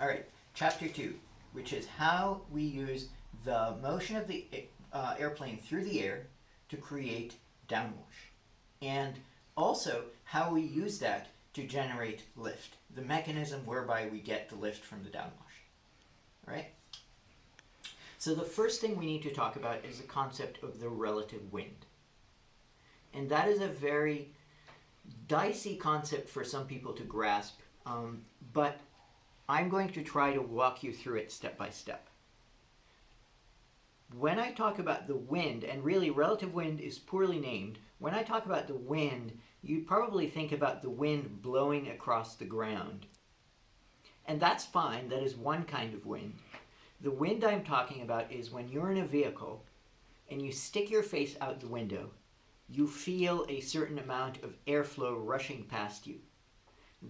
All right, chapter 2, which is how we use the motion of the airplane through the air to create downwash. And also how we use that to generate lift, the mechanism whereby we get the lift from the downwash. All right? So the first thing we need to talk about is the concept of the relative wind. And that is a very dicey concept for some people to grasp, but I'm going to try to walk you through it step by step. When I talk about the wind, and really relative wind is poorly named, when I talk about the wind, you'd probably think about the wind blowing across the ground. And that's fine, that is one kind of wind. The wind I'm talking about is when you're in a vehicle and you stick your face out the window, you feel a certain amount of airflow rushing past you.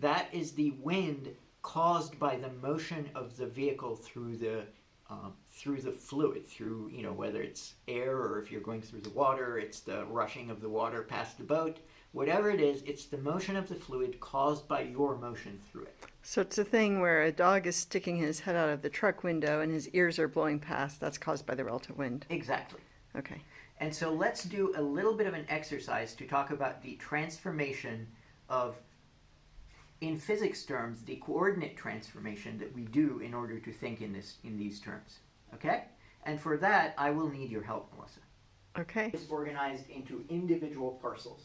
That is the wind caused by the motion of the vehicle through the fluid, through, whether it's air or if you're going through the water, it's the rushing of the water past the boat. Whatever it is, it's the motion of the fluid caused by your motion through it. So it's a thing where a dog is sticking his head out of the truck window and his ears are blowing past. That's caused by the relative wind. Exactly. Okay. And so let's do a little bit of an exercise to talk about the transformation of, in physics terms, the coordinate transformation that we do in order to think in these terms. Okay? And for that, I will need your help, Melissa. Okay. It's organized into individual parcels.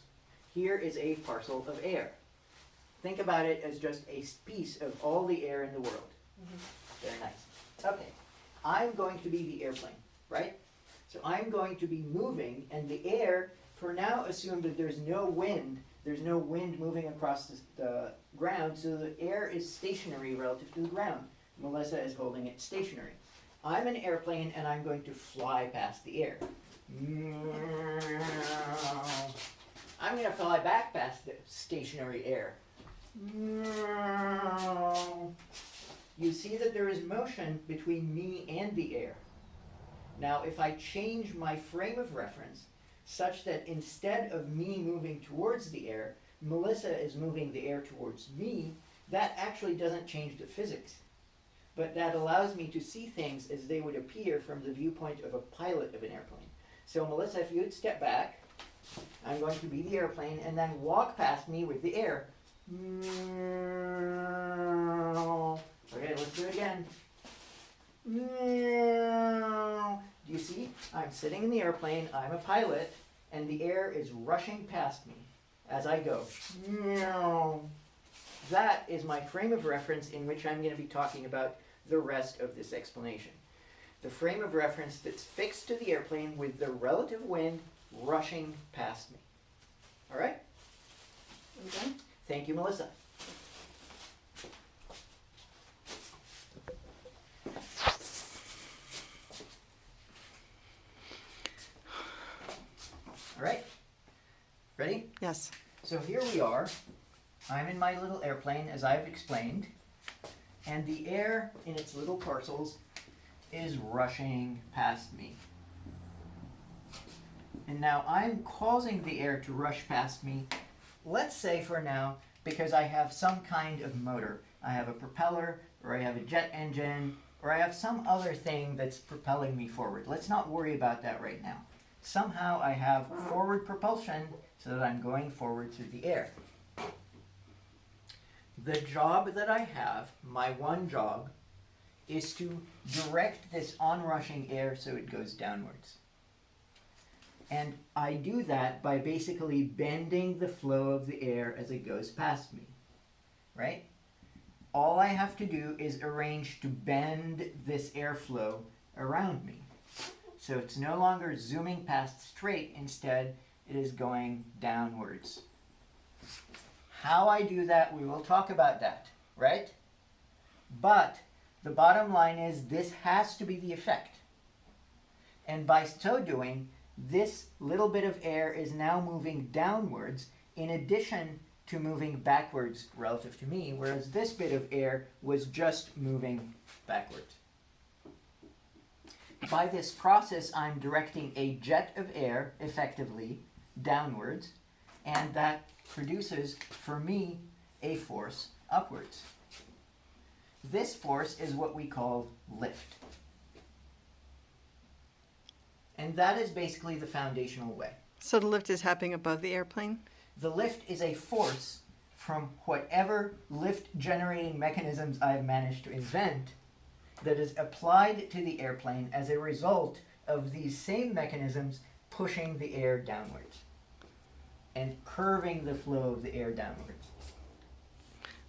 Here is a parcel of air. Think about it as just a piece of all the air in the world. Mm-hmm. Very nice. Okay. I'm going to be the airplane, right? So I'm going to be moving, and the air, for now, assume that there's no wind. There's no wind moving across the ground, so the air is stationary relative to the ground. Melissa is holding it stationary. I'm an airplane, and I'm going to fly past the air. I'm going to fly back past the stationary air. You see that there is motion between me and the air. Now, if I change my frame of reference such that instead of me moving towards the air, Melissa is moving the air towards me, that actually doesn't change the physics. But that allows me to see things as they would appear from the viewpoint of a pilot of an airplane. So Melissa, if you'd step back, I'm going to be the airplane and then walk past me with the air. Okay, let's do it again. Do you see? I'm sitting in the airplane, I'm a pilot, and the air is rushing past me as I go. That is my frame of reference in which I'm going to be talking about the rest of this explanation. The frame of reference that's fixed to the airplane with the relative wind rushing past me. All right? Okay. Thank you, Melissa. All right? Ready? Yes. So here we are. I'm in my little airplane, as I've explained, and the air in its little parcels is rushing past me. And now I'm causing the air to rush past me, let's say for now, because I have some kind of motor. I have a propeller, or I have a jet engine, or I have some other thing that's propelling me forward. Let's not worry about that right now. Somehow I have forward propulsion so that I'm going forward through the air. The job that I have, my one job, is to direct this onrushing air so it goes downwards. And I do that by basically bending the flow of the air as it goes past me, right? All I have to do is arrange to bend this airflow around me. So it's no longer zooming past straight, instead it is going downwards. How I do that, we will talk about that, right? But the bottom line is this has to be the effect. And by so doing, this little bit of air is now moving downwards in addition to moving backwards relative to me, whereas this bit of air was just moving backwards. By this process, I'm directing a jet of air, effectively, downwards, and that produces, for me, a force upwards. this force is what we call lift. And that is basically the foundational way. So the lift is happening above the airplane? The lift is a force from whatever lift generating mechanisms I've managed to invent that is applied to the airplane as a result of these same mechanisms pushing the air downwards and curving the flow of the air downwards.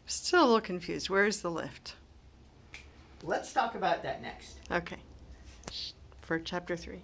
Still a little confused. Where is the lift? Let's talk about that next. Okay. For chapter 3.